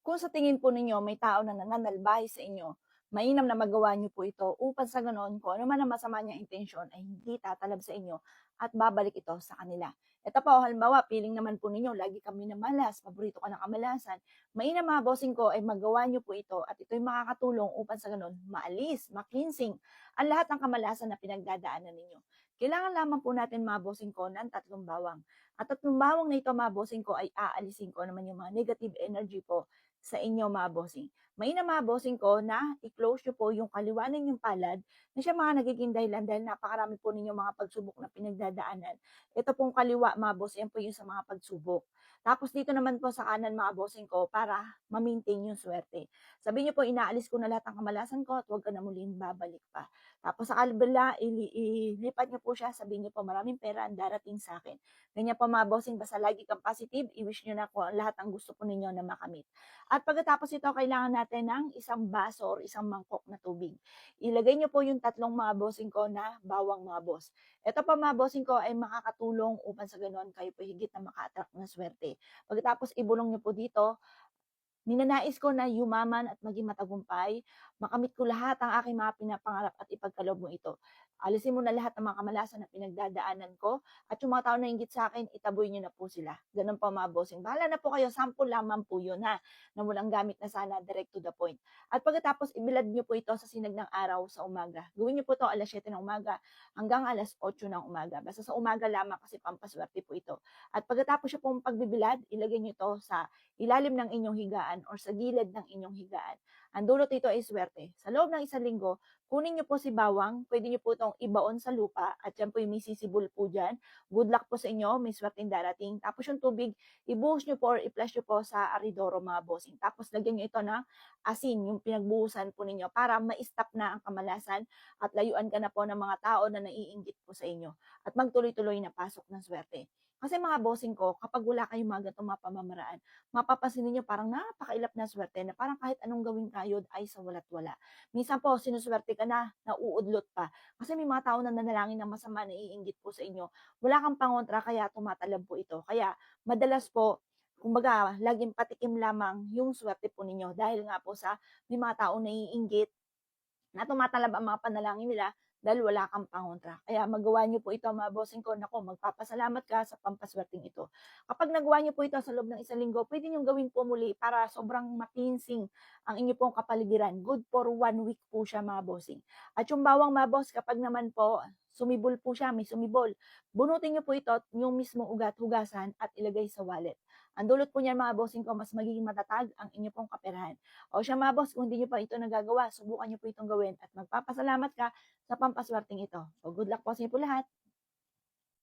Kung sa tingin po ninyo may tao na nananalbahe sa inyo, mainam na magawa niyo po ito upang sa ganoon kung ano man ang masama niyang intensyon ay hindi tatalab sa inyo at babalik ito sa kanila. Ito po, halimbawa, feeling naman po ninyo, lagi kami namalas, paborito ka ng kamalasan. Mainam mga bossing ko ay magawa niyo po ito at ito'y makakatulong upang sa ganoon maalis, makinsing ang lahat ng kamalasan na pinagdadaanan ninyo. Kailangan lamang po natin mga bossing ko ng tatlong bawang. At tatlong bawang na ito mga bossing ko ay aalisin ko naman yung mga negative energy po sa inyo mga bossing. Mainam mga bossing ko na i-close nyo po yung kaliwa ninyong palad na siya mga nagiging dahilan dahil napakarami po ninyo mga pagsubok na pinagdadaanan. Ito pong kaliwa mga boss, yan po yung sa mga pagsubok. Tapos dito naman po sa kanan mga bossing ko para ma-maintain yung swerte. Sabihin nyo po, inaalis ko na lahat ng kamalasan ko at huwag ka na muling babalik pa. Tapos sa kabila, ilipat nyo po siya, sabihin nyo po, maraming pera ang darating sa akin. Ganyan po mga bossing, basta lagi kang positive, i-wish nyo na po lahat ng gusto po ninyo na makamit. At pagkatapos ito, kailangan natin ng isang baso or isang mangkok na tubig. Ilagay niyo po yung tatlong mga bossing ko na bawang mga boss. Ito pa mga bossing ko ay makakatulong upang sa ganoon kayo po higit na maka-attract ng swerte. Pagkatapos ibulong niyo po dito, ninanais ko na yumaman at maging matagumpay, makamit ko lahat ang aking mga pinapangarap at ipagkaloob mo ito. Alisin mo na lahat ng mga kamalasan na pinagdadaanan ko at yung mga tao na hinggit sa akin, itaboy niyo na po sila. Ganun po mga bossing. Bahala na po kayo, sample lamang po yun ha, na walang gamit na sana, direct to the point. At pagkatapos, ibilad niyo po ito sa sinag ng araw sa umaga. Gawin niyo po ito alas 7 ng umaga hanggang alas 8 ng umaga. Basta sa umaga lamang kasi pampaswerte po ito. At pagkatapos siya pong pagbibilad, ilagay niyo ito sa ilalim ng inyong higaan or sa gilid ng inyong higaan. Ang dulot nito ay swerte. Sa loob ng isang linggo, kunin niyo po si bawang, pwede niyo po itong ibaon sa lupa at yan po yung may sisibol po dyan. Good luck po sa inyo, may swerteng darating. Tapos yung tubig, ibuhos niyo po or i-flash niyo po sa aridoro mga bossing. Tapos lagyan niyo ito ng asin, yung pinagbuhusan po ninyo para ma-stop na ang kamalasan at layuan ka na po ng mga tao na naiinggit po sa inyo at magtuloy-tuloy na pasok ng swerte. Kasi mga bossing ko, kapag wala kayong mga ganitong mga pamamaraan, mapapansin niyo parang napakailap na swerte na parang kahit anong gawing kayod ay sa wala't wala. Minsan po, sinuswerte ka na, nauudlot pa. Kasi may mga tao na nanalangin ng masama na iinggit po sa inyo. Wala kang pangontra, kaya tumatalab po ito. Kaya madalas po, kumbaga, laging patikim lamang yung swerte po ninyo. Dahil nga po sa may mga tao na iinggit na tumatalab ang mga panalangin nila dahil wala kang pangontra. Kaya magawa niyo po ito mga bossing ko. Naku, magpapasalamat ka sa pampaswerteng ito. Kapag nagawa niyo po ito sa loob ng isang linggo, pwede niyong gawin po muli para sobrang makinsing ang inyo pong kapaligiran. Good for 1 week po siya mga bossing. At yung bawang mga boss, kapag naman po sumibol po siya, may sumibol, bunutin niyo po ito at yung mismong ugat, hugasan at ilagay sa wallet. Ang dulot po niyan mga bossing ko, mas magiging matatag ang inyo pong kaperahan. O siya mga boss, kung hindi nyo pa ito nagagawa, subukan nyo po itong gawin at magpapasalamat ka sa pampaswerteng ito. So good luck po sa inyo po lahat.